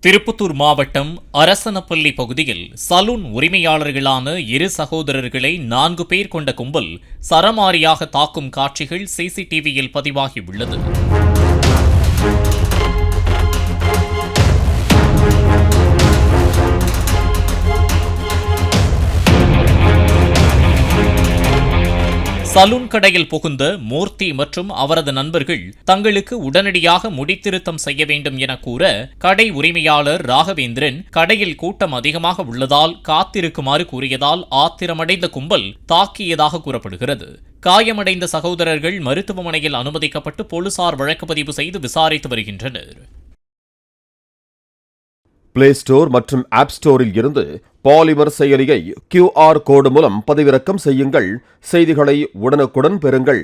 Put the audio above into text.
திருப்பத்தூர் மாவட்டம் அரசனப்பள்ளி பகுதியில் சலூன் உரிமையாளர்களான இரு சகோதரர்களை 4 பேர் கொண்ட கும்பல் சரமாரியாக தாக்கும் காட்சிகள் சிசிடிவியில் பதிவாகியுள்ளது. சலூன் கடையில் புகுந்த மூர்த்தி மற்றும் அவரது நண்பர்கள் தங்களுக்கு உடனடியாக முடித்திருத்தம் செய்ய வேண்டும் என கூற, கடை உரிமையாளர் ராகவேந்திரன் கடையில் கூட்டம் அதிகமாக உள்ளதால் காத்திருக்குமாறு கூறியதால் ஆத்திரமடைந்த கும்பல் தாக்கியதாக கூறப்படுகிறது. காயமடைந்த சகோதரர்கள் மருத்துவமனையில் அனுமதிக்கப்பட்டு போலீசார் வழக்கு பதிவு செய்து விசாரித்து வருகின்றனர். பிளே ஸ்டோர் மற்றும் ஆப் ஸ்டோரில் இருந்து பாலிமர் செயலியை QR கோடு மூலம் பதிவிறக்கம் செய்யுங்கள். செய்திகளை உடனுக்குடன் பெறுங்கள்.